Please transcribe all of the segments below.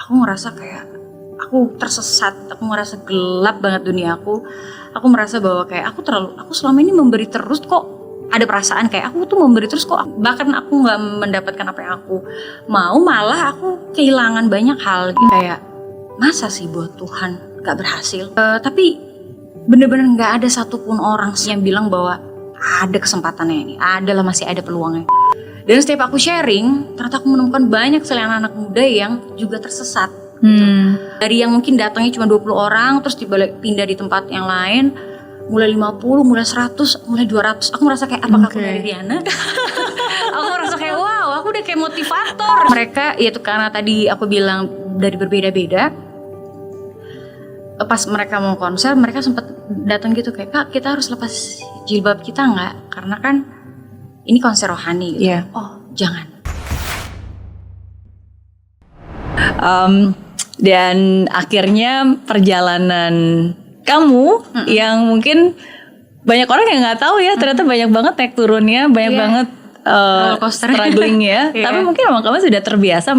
aku ngerasa kayak aku tersesat, aku ngerasa gelap banget dunia aku merasa bahwa kayak aku selama ini memberi terus kok, ada perasaan kayak aku tuh memberi terus kok, bahkan aku nggak mendapatkan apa yang aku mau, malah aku kehilangan banyak hal gitu. Kayak masa sih buat Tuhan nggak berhasil, tapi bener-bener nggak ada satupun orang yang bilang bahwa ada kesempatannya ini, masih ada peluangnya. Dan setiap aku sharing, ternyata aku menemukan banyak sekali anak-anak muda yang juga tersesat gitu. Dari yang mungkin datangnya cuma 20 orang, terus pindah di tempat yang lain, mulai 50, mulai 100, mulai 200. Aku merasa kayak apakah aku dari Riana? Aku merasa kayak wow, aku udah kayak motivator. Mereka yaitu karena tadi aku bilang dari berbeda-beda. Pas mereka mau konser, mereka sempat datang gitu kayak, Kak, kita harus lepas jilbab kita nggak? Karena kan ini konser rohani gitu. Oh, jangan. Dan akhirnya perjalanan kamu yang mungkin banyak orang yang nggak tahu ya, ternyata banyak banget naik turunnya, banyak banget struggling ya. Tapi mungkin emang kamu sudah terbiasa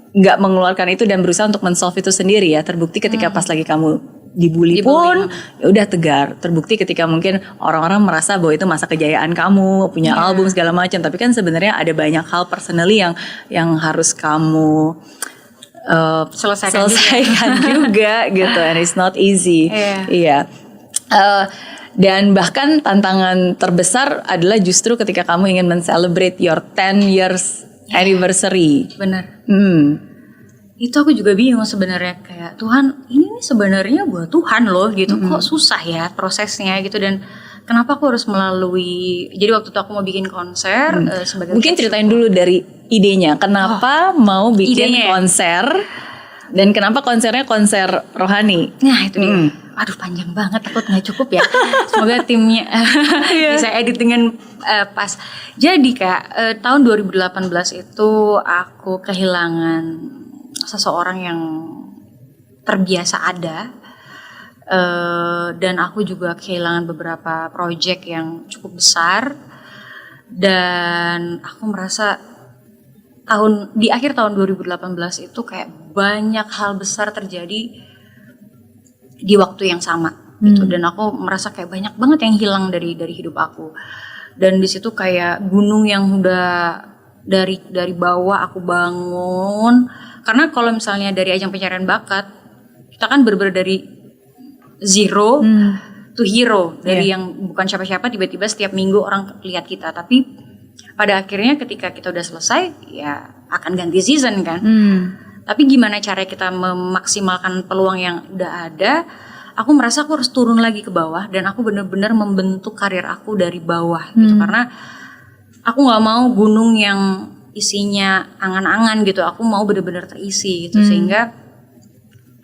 nggak mengeluarkan itu dan berusaha untuk men-solve itu sendiri ya. Terbukti ketika pas lagi kamu dibully pun ya udah tegar. Terbukti ketika mungkin orang-orang merasa bahwa itu masa kejayaan kamu, punya album segala macam, tapi kan sebenarnya ada banyak hal personally yang harus kamu selesaikan juga gitu, and it's not easy. Dan bahkan tantangan terbesar adalah justru ketika kamu ingin men-celebrate your 10 years anniversary. Bener. Itu aku juga bingung sebenarnya, kayak Tuhan ini nih sebenarnya buat Tuhan loh gitu, kok susah ya prosesnya gitu, dan kenapa aku harus melalui, jadi waktu itu aku mau bikin konser sebagai mungkin ceritain dulu dari idenya, kenapa mau bikin konser dan kenapa konsernya konser rohani. Nah itu dia, aduh panjang banget, takut nggak cukup ya. Semoga timnya bisa edit dengan pas. Jadi Kak, tahun 2018 itu aku kehilangan seseorang yang terbiasa ada, dan aku juga kehilangan beberapa project yang cukup besar, dan aku merasa di akhir tahun 2018 itu kayak banyak hal besar terjadi di waktu yang sama gitu, dan aku merasa kayak banyak banget yang hilang dari hidup aku, dan di situ kayak gunung yang udah dari bawah aku bangun. Karena kalau misalnya dari ajang pencarian bakat, kita kan bener-bener dari zero to hero, dari yang bukan siapa-siapa tiba-tiba setiap minggu orang lihat kita, tapi pada akhirnya ketika kita udah selesai ya akan ganti season kan. Tapi gimana cara kita memaksimalkan peluang yang udah ada? Aku merasa aku harus turun lagi ke bawah, dan aku bener-bener membentuk karir aku dari bawah gitu, karena aku nggak mau gunung yang isinya angan-angan gitu, aku mau bener-bener terisi gitu. Sehingga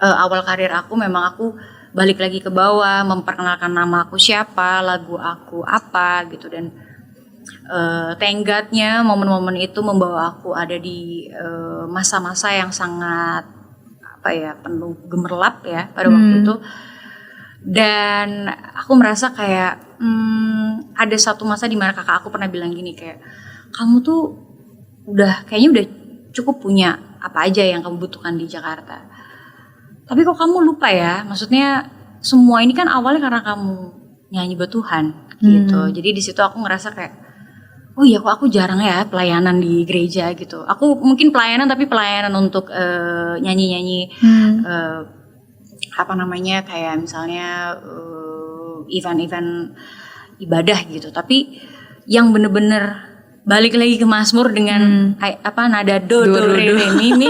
awal karir aku memang aku balik lagi ke bawah, memperkenalkan nama aku siapa, lagu aku apa gitu, dan thank God-nya momen-momen itu membawa aku ada di masa-masa yang sangat penuh gemerlap ya pada waktu itu. Dan aku merasa kayak ada satu masa di mana kakak aku pernah bilang gini, kayak kamu tuh kayaknya udah cukup punya apa aja yang kamu butuhkan di Jakarta. Tapi kok kamu lupa ya, maksudnya semua ini kan awalnya karena kamu nyanyi buat Tuhan gitu. Jadi di situ aku ngerasa kayak, oh iya kok aku jarang ya pelayanan di gereja gitu. Aku mungkin pelayanan tapi pelayanan untuk nyanyi-nyanyi kayak misalnya event-event ibadah gitu. Tapi yang bener-bener balik lagi ke Mazmur dengan nada do re mi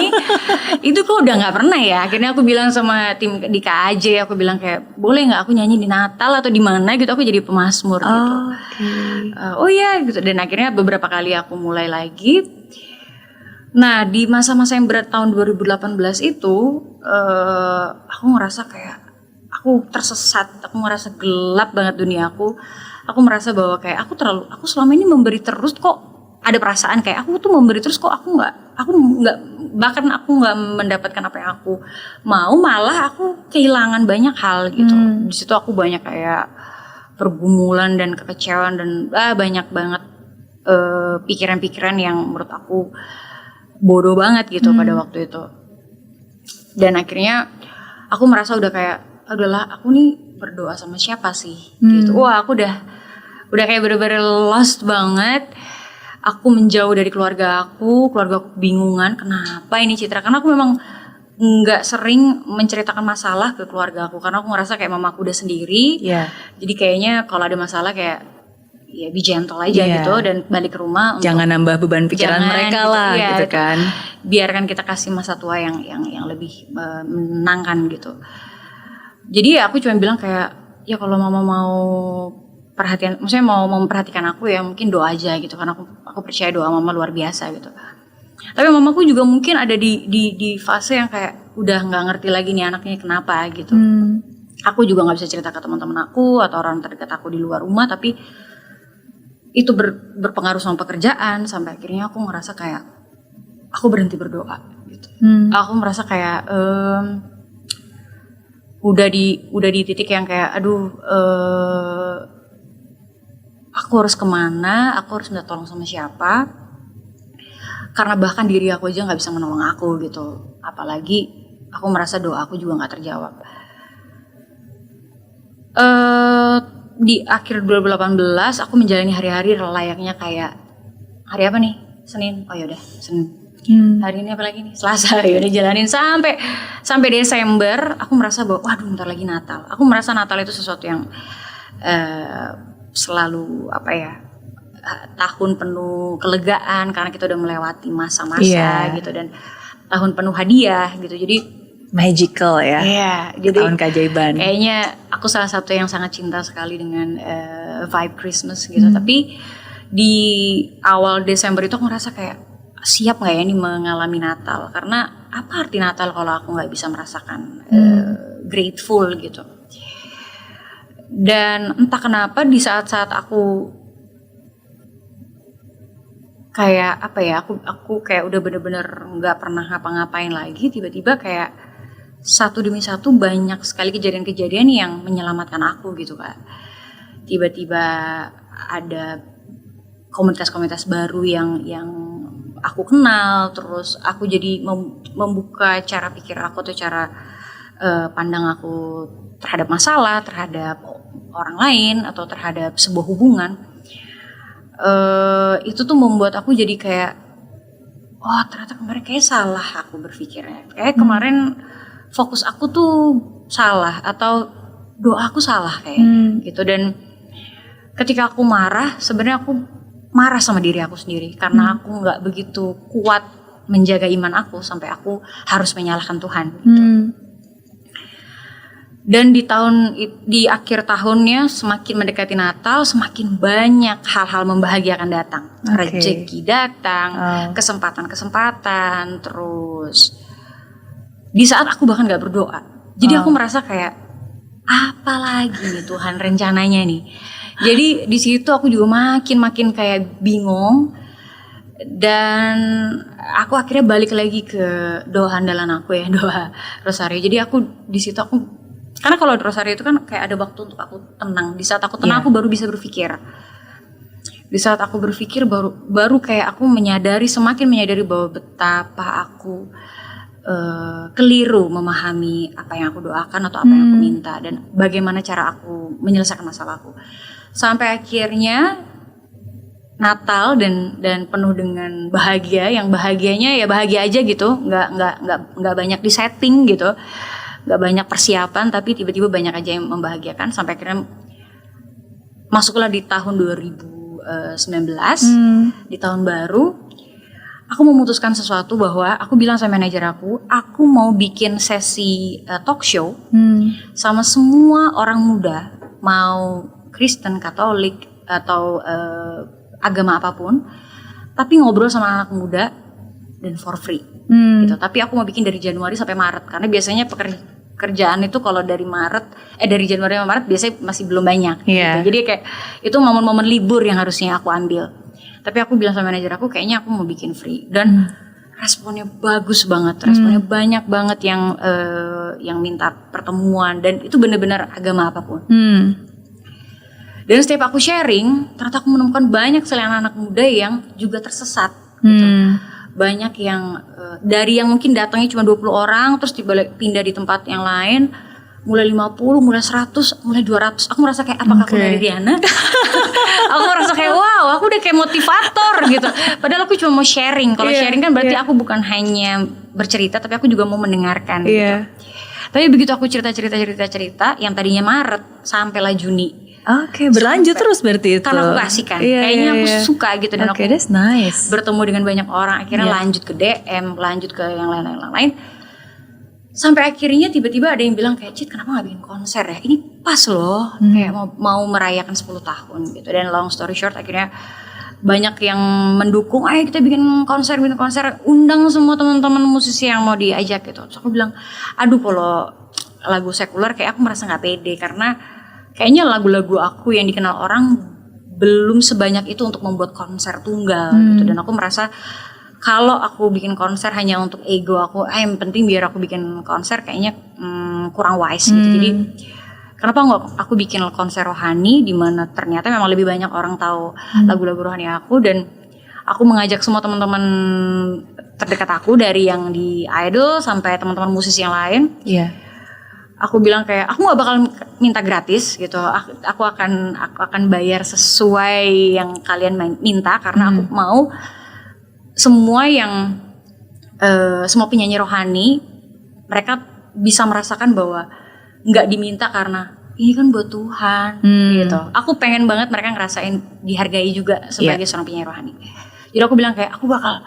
itu kok udah nggak pernah ya. Akhirnya aku bilang sama tim di KAJ, aku bilang kayak boleh nggak aku nyanyi di Natal atau di mana gitu, aku jadi pemazmur gitu. Oh iya gitu, dan akhirnya beberapa kali aku mulai lagi. Nah di masa-masa yang berat tahun 2018 itu aku ngerasa kayak aku tersesat, aku ngerasa gelap banget dunia aku. Aku merasa bahwa kayak aku selama ini memberi terus kok, ada perasaan kayak aku tuh memberi terus kok, aku nggak bahkan aku nggak mendapatkan apa yang aku mau, malah aku kehilangan banyak hal gitu. Di situ aku banyak kayak pergumulan dan kekecewaan dan banyak banget pikiran-pikiran yang menurut aku bodoh banget gitu pada waktu itu. Dan akhirnya aku merasa udah kayak, adalah aku nih berdoa sama siapa sih gitu. Wah, aku udah kayak bener-bener lost banget. Aku menjauh dari keluarga aku bingungan kenapa ini Citra, karena aku memang nggak sering menceritakan masalah ke keluarga aku karena aku ngerasa kayak mama aku udah sendiri. Jadi kayaknya kalau ada masalah kayak ya be gentle aja gitu dan balik ke rumah. Jangan nambah beban pikiran mereka gitu, lah gitu kan. Biarkan kita kasih masa tua yang lebih menenangkan gitu. Jadi ya aku cuma bilang kayak ya kalau mama mau perhatian, maksudnya mau memperhatikan aku ya mungkin doa aja gitu karena aku percaya doa mama luar biasa gitu. Tapi mamaku juga mungkin ada di fase yang kayak udah nggak ngerti lagi nih anaknya kenapa gitu. Aku juga nggak bisa cerita ke teman-teman aku atau orang terdekat aku di luar rumah, tapi itu berpengaruh sama pekerjaan sampai akhirnya aku ngerasa kayak aku berhenti berdoa gitu. Aku merasa kayak udah di titik yang kayak aduh aku harus kemana, aku harus minta tolong sama siapa, karena bahkan diri aku aja nggak bisa menolong aku gitu, apalagi aku merasa doa aku juga nggak terjawab. Di akhir 2018 aku menjalani hari-hari layaknya kayak hari apa nih? Senin. Oh yaudah Senin. Hari ini apa lagi nih? Selasa. Yaudah jalanin sampai Desember. Aku merasa bahwa waduh bentar lagi Natal. Aku merasa Natal itu sesuatu yang selalu apa ya, tahun penuh kelegaan karena kita udah melewati masa-masa gitu, dan tahun penuh hadiah gitu. Jadi magical ya. Iya, jadi tahun keajaiban. Kayaknya aku salah satu yang sangat cinta sekali dengan vibe Christmas gitu. Tapi di awal Desember itu aku ngerasa kayak siap nggak ya ini mengalami Natal? Karena apa arti Natal kalau aku nggak bisa merasakan grateful gitu? Dan entah kenapa di saat-saat aku kayak apa ya, aku kayak udah bener-bener nggak pernah ngapa-ngapain lagi, tiba-tiba kayak satu demi satu banyak sekali kejadian-kejadian yang menyelamatkan aku gitu Kak. Tiba-tiba ada komunitas-komunitas baru yang aku kenal, terus aku jadi membuka cara pikir aku atau cara pandang aku terhadap masalah, terhadap orang lain atau terhadap sebuah hubungan. Itu tuh membuat aku jadi kayak oh ternyata kemarin kayak salah aku berpikirnya, kayak kemarin fokus aku tuh salah atau doa aku salah kayak gitu. Dan ketika aku marah, sebenarnya aku marah sama diri aku sendiri karena aku nggak begitu kuat menjaga iman aku sampai aku harus menyalahkan Tuhan gitu. Dan di akhir tahunnya semakin mendekati Natal, semakin banyak hal-hal membahagiakan datang. Rezeki datang, kesempatan-kesempatan, terus di saat aku bahkan gak berdoa. Jadi aku merasa kayak apa lagi nih Tuhan rencananya nih. Jadi di situ aku juga makin kayak bingung. Dan aku akhirnya balik lagi ke doa andalan aku ya, doa Rosario. Jadi aku di situ karena kalau Rosario itu kan kayak ada waktu untuk aku tenang. Di saat aku tenang aku baru bisa berpikir. Di saat aku berpikir baru kayak aku semakin menyadari bahwa betapa aku keliru memahami apa yang aku doakan atau apa yang aku minta dan bagaimana cara aku menyelesaikan masalahku. Sampai akhirnya Natal dan penuh dengan bahagia, yang bahagianya ya bahagia aja gitu, nggak banyak di setting gitu, nggak banyak persiapan, tapi tiba-tiba banyak aja yang membahagiakan. Sampai akhirnya masuklah di tahun 2019, di tahun baru. Aku memutuskan sesuatu bahwa aku bilang sama manajer aku mau bikin sesi talk show sama semua orang muda, mau Kristen, Katolik atau agama apapun, tapi ngobrol sama anak muda dan for free gitu. Tapi aku mau bikin dari Januari sampai Maret karena biasanya pekerjaan itu kalau dari Januari sampai Maret biasanya masih belum banyak gitu. Jadi kayak itu momen-momen libur yang harusnya aku ambil. Tapi aku bilang sama manajer aku kayaknya aku mau bikin free, dan responnya bagus banget, responnya banyak banget yang minta pertemuan, dan itu benar-benar agama apapun. Dan setiap aku sharing, ternyata aku menemukan banyak sekali anak-anak muda yang juga tersesat gitu. banyak yang dari yang mungkin datangnya cuma 20 orang terus pindah di tempat yang lain, mulai 50, mulai 100, mulai 200. Aku merasa kayak apakah aku dari Rihanna? Aku merasa kayak wow, aku udah kayak motivator gitu. Padahal aku cuma mau sharing. Kalau sharing kan berarti aku bukan hanya bercerita, tapi aku juga mau mendengarkan gitu. Tapi begitu aku cerita yang tadinya Maret sampailah Juni. Oke, berlanjut terus berarti itu. Karena aku kasih kan, kayaknya aku suka gitu dan aku that's nice. bertemu dengan banyak orang. Akhirnya lanjut ke DM, lanjut ke yang lain. Sampai akhirnya tiba-tiba ada yang bilang kayak, Cit kenapa gak bikin konser ya? Ini pas loh, kayak mau merayakan 10 tahun gitu. Dan long story short akhirnya banyak yang mendukung, ayo kita bikin konser, undang semua teman-teman musisi yang mau diajak gitu. Terus aku bilang, aduh kalau lagu sekuler kayak aku merasa gak pede karena kayaknya lagu-lagu aku yang dikenal orang belum sebanyak itu untuk membuat konser tunggal gitu. Dan aku merasa kalau aku bikin konser hanya untuk ego aku, yang penting biar aku bikin konser kayaknya kurang wise gitu. Jadi kenapa nggak aku bikin konser rohani di mana ternyata memang lebih banyak orang tahu lagu-lagu rohani aku, dan aku mengajak semua teman-teman terdekat aku dari yang di Idol sampai teman-teman musisi yang lain. Aku bilang kayak aku nggak bakal minta gratis gitu. Aku akan bayar sesuai yang kalian minta karena aku mau semua yang semua penyanyi rohani mereka bisa merasakan bahwa nggak diminta karena ini kan buat Tuhan gitu. Aku pengen banget mereka ngerasain dihargai juga sebagai seorang penyanyi rohani. Jadi aku bilang kayak aku bakal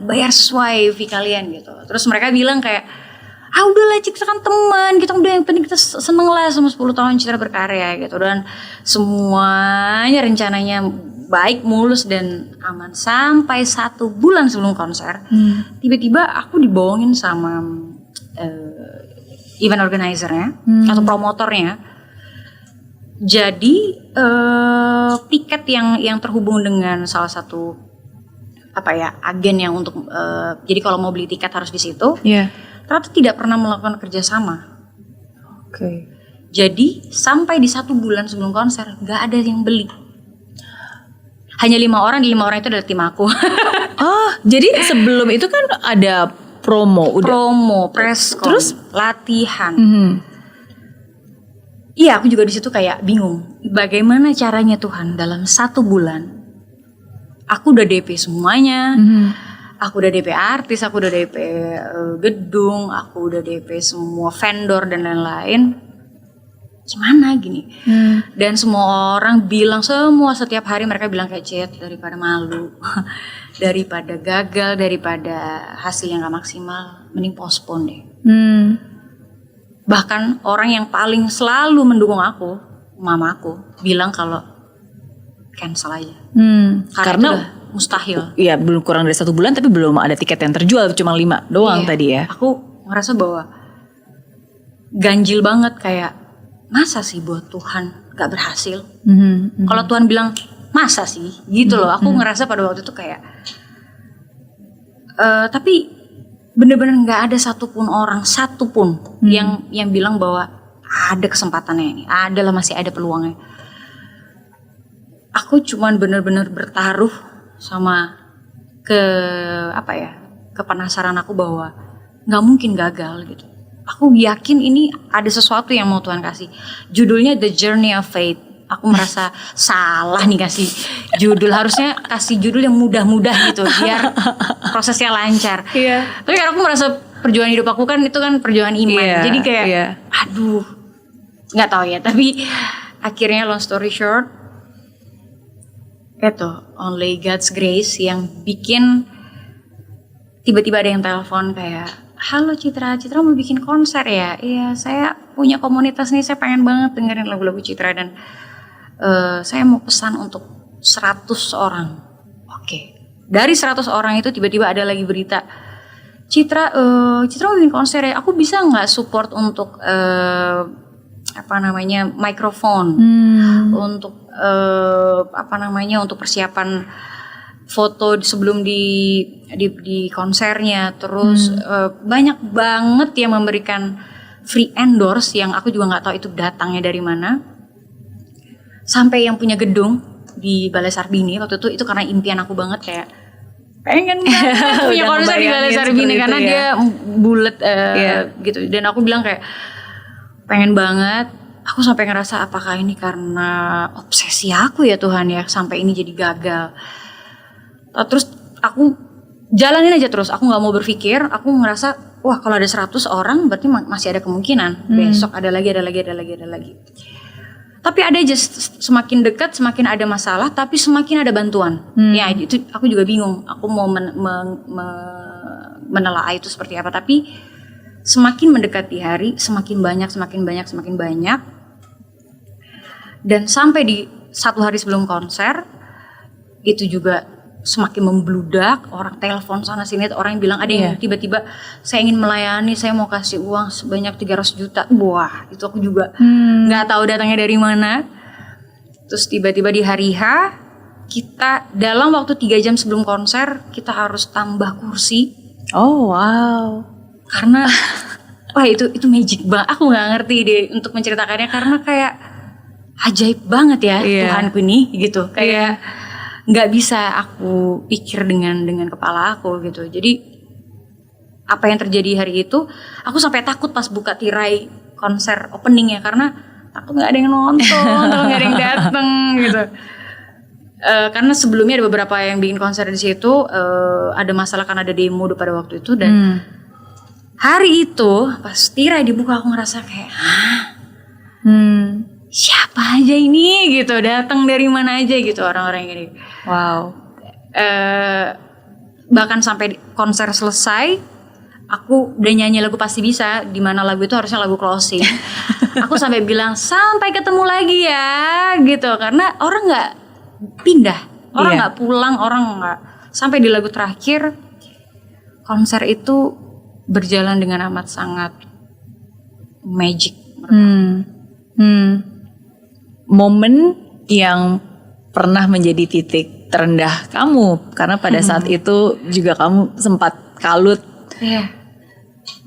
bayar sesuai fee kalian gitu. Terus mereka bilang kayak udahlah Citra kan teman, kita udah yang penting kita seneng lah sama 10 tahun Citra berkarya gitu. Dan semuanya rencananya baik, mulus dan aman sampai 1 bulan sebelum konser. Tiba-tiba aku dibohongin sama event organizer-nya atau promotornya. Jadi tiket yang terhubung dengan salah satu agen yang untuk jadi kalau mau beli tiket harus di situ. Ternyata tidak pernah melakukan kerjasama. Jadi sampai di 1 bulan sebelum konser nggak ada yang beli. Hanya 5 orang, di 5 orang itu adalah tim aku. Jadi sebelum itu kan ada promo, press, terus latihan. Iya, aku juga di situ kayak bingung. Bagaimana caranya Tuhan dalam 1 bulan? Aku udah DP semuanya. Aku udah DP artis, aku udah DP gedung, aku udah DP semua vendor dan lain-lain. Gimana gini? Dan semua orang bilang, setiap hari mereka bilang kayak Cit, daripada malu, daripada gagal, daripada hasil yang gak maksimal, mending postpone deh. Bahkan orang yang paling selalu mendukung aku, mama aku, bilang kalau cancel aja. Karena mustahil. Iya, belum kurang dari 1 bulan tapi belum ada tiket yang terjual, cuma 5 doang tadi ya. Aku ngerasa bahwa ganjil banget kayak masa sih buat Tuhan gak berhasil. Kalau Tuhan bilang masa sih gitu loh. Aku ngerasa pada waktu itu kayak tapi bener-bener gak ada satupun orang yang bilang bahwa ada kesempatannya ini, masih ada peluangnya. Aku cuman bener-bener bertaruh sama kepenasaran aku bahwa nggak mungkin gagal gitu. Aku yakin ini ada sesuatu yang mau Tuhan kasih. Judulnya The Journey of Faith. Aku merasa salah nih kasih judul, harusnya kasih judul yang mudah-mudah gitu biar prosesnya lancar. Tapi karena aku merasa perjuangan hidup aku kan itu kan perjuangan iman. Jadi kayak aduh nggak tahu ya. Tapi akhirnya long story short, itu only God's grace yang bikin tiba-tiba ada yang telepon kayak, halo Citra mau bikin konser ya? Iya, saya punya komunitas nih, saya pengen banget dengerin lagu-lagu Citra dan saya mau pesan untuk 100 orang. Oke. Dari 100 orang itu tiba-tiba ada lagi berita, Citra mau bikin konser ya? Aku bisa nggak support untuk mikrofon, untuk untuk persiapan foto sebelum di konsernya. Terus banyak banget yang memberikan free endorse yang aku juga nggak tahu itu datangnya dari mana. Sampai yang punya gedung di Balai Sarbini waktu itu karena impian aku banget kayak pengen banget punya Udah konser di Balai ngebayangin Sarbini seperti karena itu ya. dia bulat Iya. gitu. Dan aku bilang kayak pengen banget. Aku sampai ngerasa apakah ini karena obsesi aku ya Tuhan ya sampai ini jadi gagal. Terus aku jalanin aja terus. Aku nggak mau berpikir. Aku ngerasa wah kalau ada 100 orang berarti masih ada kemungkinan. Besok ada lagi. Tapi ada aja semakin dekat semakin ada masalah, tapi semakin ada bantuan. Ya itu aku juga bingung. Aku mau menelaah itu seperti apa. Tapi semakin mendekati hari, semakin banyak. Dan sampai di 1 hari sebelum konser itu juga semakin membludak, orang telepon sana sini, orang yang bilang ada yang tiba-tiba saya ingin melayani, saya mau kasih uang sebanyak 300 juta. Wah, itu aku juga nggak tahu datangnya dari mana. Terus tiba-tiba di hari H kita dalam waktu 3 jam sebelum konser kita harus tambah kursi. Oh wow. Karena wah itu magic banget. Aku nggak ngerti deh untuk menceritakannya karena kayak ajaib banget ya Tuhanku ini gitu. Kayak nggak bisa aku pikir dengan kepala aku gitu. Jadi apa yang terjadi hari itu, aku sampai takut pas buka tirai konser opening ya karena takut nggak ada yang nonton, nggak ada yang dateng gitu. Karena sebelumnya ada beberapa yang bikin konser di situ, ada masalah karena ada demo pada waktu itu dan hari itu pas tirai dibuka aku ngerasa kayak, siapa aja ini gitu, datang dari mana aja gitu orang-orang ini. Wow. Bahkan sampai konser selesai, aku udah nyanyi lagu Pasti Bisa, di mana lagu itu harusnya lagu closing. Aku sampai bilang sampai ketemu lagi ya, gitu. Karena orang nggak pindah, orang nggak pulang, orang nggak sampai di lagu terakhir. Konser itu berjalan dengan amat sangat magic. Momen yang pernah menjadi titik terendah kamu karena pada saat itu juga kamu sempat kalut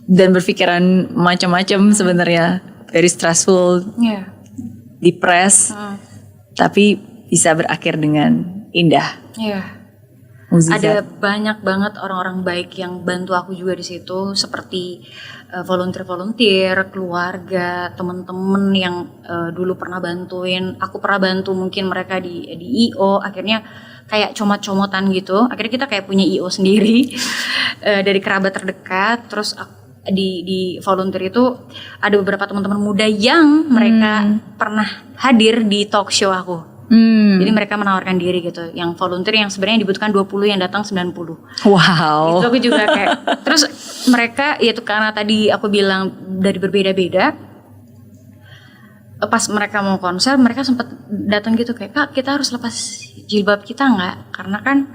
dan berpikiran macam-macam sebenarnya, very stressful, depressed, tapi bisa berakhir dengan indah. Ada banyak banget orang-orang baik yang bantu aku juga di situ, seperti volunteer, keluarga, teman-teman yang dulu pernah bantuin. Aku pernah bantu mungkin mereka di IO, akhirnya kayak comot-comotan gitu. Akhirnya kita kayak punya IO sendiri dari kerabat terdekat. Terus di volunteer itu ada beberapa teman-teman muda yang mereka pernah hadir di talk show aku. Jadi mereka menawarkan diri gitu. Yang volunteer yang sebenarnya dibutuhkan 20, yang datang 90. Wow. Itu aku juga kayak. Terus mereka yaitu karena tadi aku bilang dari berbeda-beda. Pas mereka mau konser, mereka sempat datang gitu kayak, "Kak, kita harus lepas jilbab kita nggak? Karena kan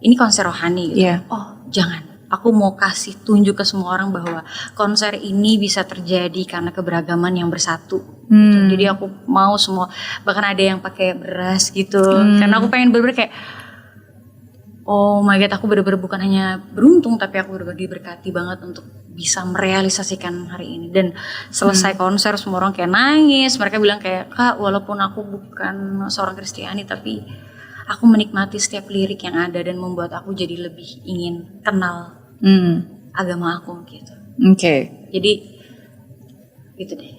ini konser rohani gitu." Oh, jangan. Aku mau kasih tunjuk ke semua orang bahwa konser ini bisa terjadi karena keberagaman yang bersatu. Gitu. Jadi aku mau semua, bahkan ada yang pakai beras gitu. Karena aku pengen bener-bener kayak, oh my god, aku bener-bener bukan hanya beruntung, tapi aku bener-bener diberkati banget untuk bisa merealisasikan hari ini. Dan selesai konser semua orang kayak nangis. Mereka bilang kayak, "Kak, walaupun aku bukan seorang Kristiani, tapi aku menikmati setiap lirik yang ada dan membuat aku jadi lebih ingin kenal agama aku gitu." Oke. Jadi gitu deh.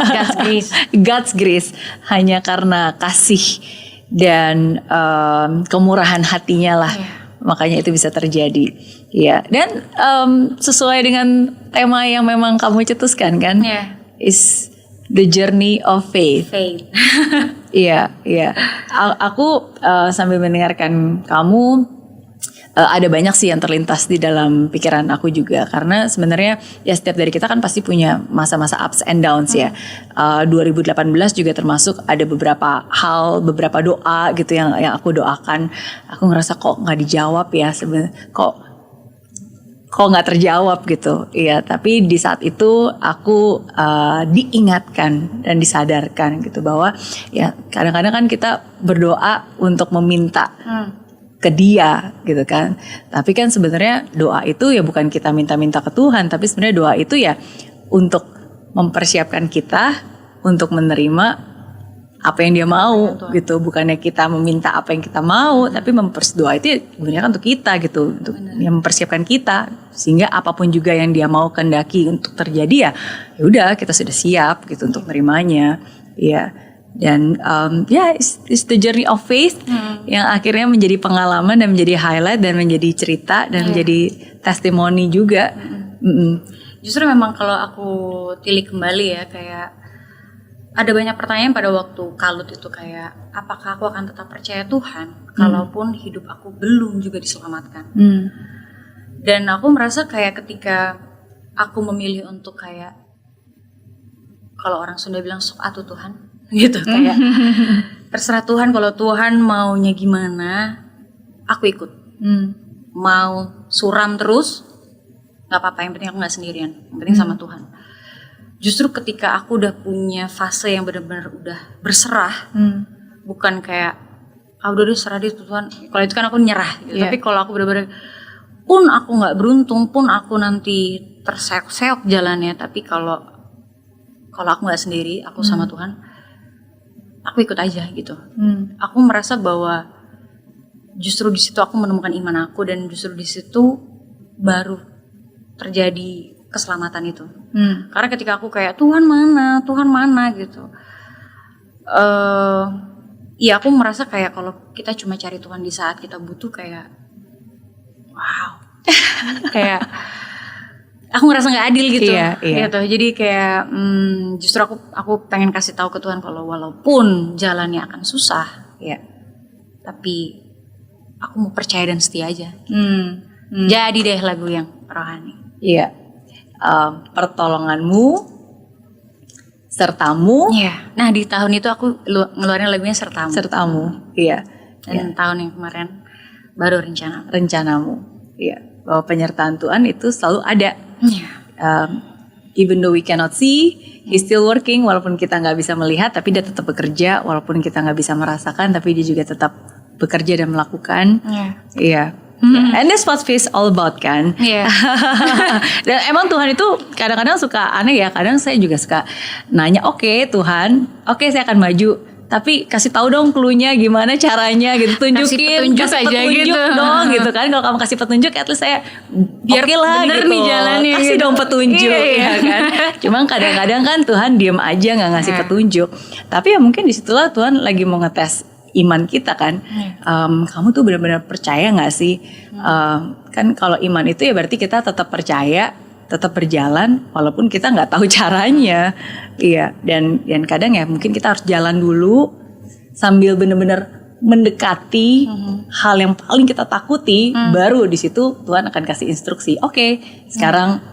God's grace. God's grace, hanya karena kasih dan kemurahan hatinya lah, makanya itu bisa terjadi. Ya, dan sesuai dengan tema yang memang kamu cetuskan kan, is the journey of faith. Iya. Aku sambil mendengarkan kamu, ada banyak sih yang terlintas di dalam pikiran aku juga, karena sebenarnya ya setiap dari kita kan pasti punya masa-masa ups and downs ya. 2018 juga termasuk ada beberapa hal, beberapa doa gitu yang aku doakan, aku ngerasa kok nggak dijawab ya, sebenarnya kok nggak terjawab gitu. Iya, tapi di saat itu aku diingatkan dan disadarkan gitu bahwa ya kadang-kadang kan kita berdoa untuk meminta ke Dia gitu kan. Tapi kan sebenarnya doa itu ya bukan kita minta-minta ke Tuhan, tapi sebenarnya doa itu ya untuk mempersiapkan kita untuk menerima apa yang dia mau Tuhan. gitu, bukannya kita meminta apa yang kita mau, tapi doa itu sebenarnya kan untuk kita gitu, untuk yang mempersiapkan kita sehingga apapun juga yang dia mau kehendaki untuk terjadi ya udah kita sudah siap gitu untuk menerimanya. Ya. Dan it's the journey of faith yang akhirnya menjadi pengalaman dan menjadi highlight dan menjadi cerita dan menjadi testimoni juga. Justru memang kalau aku tilik kembali ya, kayak ada banyak pertanyaan pada waktu kalut itu, kayak apakah aku akan tetap percaya Tuhan kalaupun hidup aku belum juga diselamatkan. Dan aku merasa kayak ketika aku memilih untuk kayak, kalau orang Sunda bilang sok atuh Tuhan gitu, kayak terserah Tuhan, kalau Tuhan maunya gimana aku ikut. Mau suram terus gak apa-apa, yang penting aku gak sendirian, yang penting sama Tuhan. Justru ketika aku udah punya fase yang benar-benar udah berserah, bukan kayak udah deh serah deh Tuhan, kalau itu kan aku nyerah gitu. Tapi kalau aku benar-benar, pun aku nggak beruntung, pun aku nanti terseok-seok jalannya, tapi kalau aku nggak sendiri, aku sama Tuhan, aku ikut aja gitu. Aku merasa bahwa justru di situ aku menemukan iman aku, dan justru di situ baru terjadi keselamatan itu. Karena ketika aku kayak Tuhan mana gitu, ya aku merasa kayak kalau kita cuma cari Tuhan di saat kita butuh, kayak wow, kayak aku ngerasa nggak adil gitu. Gitu. Jadi kayak justru aku pengen kasih tahu ke Tuhan kalau walaupun jalannya akan susah, tapi aku mau percaya dan setia aja. Jadi deh lagu yang rohani. Pertolonganmu, sertamu. Nah di tahun itu aku ngeluarin lagunya sertamu. Dan tahun yang kemarin baru rencanamu. Bahwa penyertaan Tuhan itu selalu ada. Even though we cannot see, He's still working. Walaupun kita nggak bisa melihat, tapi Dia tetap bekerja. Walaupun kita nggak bisa merasakan, tapi Dia juga tetap bekerja dan melakukan. And that's what faith all about kan. Dan emang Tuhan itu kadang-kadang suka aneh ya. Kadang saya juga suka nanya, oke, Tuhan, oke, saya akan maju, tapi kasih tahu dong cluenya gimana caranya gitu, tunjukin, kasih petunjuk dong gitu kan. Kalau kamu kasih petunjuk, at least saya biar lah bener gitu. Nih jalannya kasih gitu. Dong petunjuk ya kan. Cuma kadang-kadang kan Tuhan diem aja nggak ngasih petunjuk. Tapi ya mungkin disitulah Tuhan lagi mau ngetes iman kita kan. Kamu tuh benar-benar percaya nggak sih? Kan kalau iman itu ya berarti kita tetap percaya, tetap berjalan walaupun kita nggak tahu caranya. Dan kadang ya mungkin kita harus jalan dulu sambil benar-benar mendekati hal yang paling kita takuti, baru di situ Tuhan akan kasih instruksi. Oke, sekarang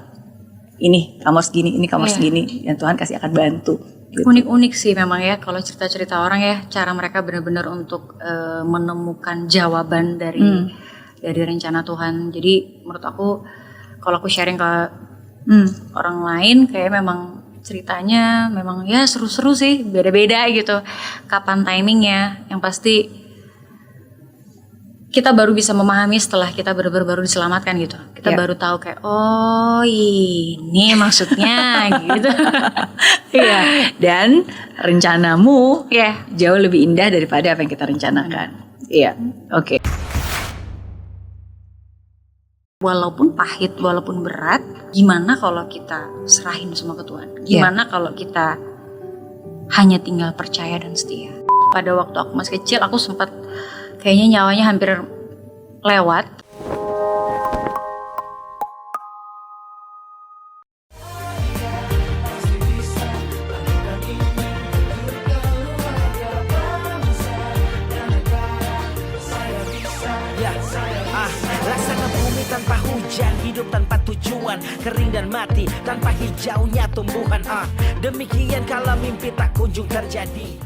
ini kamu harus gini, ini kamu harus gini, dan Tuhan kasih akan bantu. Gitu. Unik-unik sih memang ya kalau cerita-cerita orang ya, cara mereka benar-benar untuk menemukan jawaban dari rencana Tuhan. Jadi menurut aku kalau aku sharing ke orang lain, kayak memang ceritanya memang ya seru-seru sih, beda-beda gitu kapan timingnya. Yang pasti kita baru bisa memahami setelah kita benar-benar baru diselamatkan gitu. Kita baru tahu kayak oh ini maksudnya gitu. Dan rencanamu jauh lebih indah daripada apa yang kita rencanakan. Oke. Walaupun pahit, walaupun berat, gimana kalau kita serahin semua ke Tuhan? Gimana kalau kita hanya tinggal percaya dan setia? Pada waktu aku masih kecil, aku sempat kayaknya nyawanya hampir lewat. Laksana bumi tanpa hujan, hidup tanpa tujuan, kering dan mati tanpa hijaunya tumbuhan. Demikian kalau mimpi tak kunjung terjadi.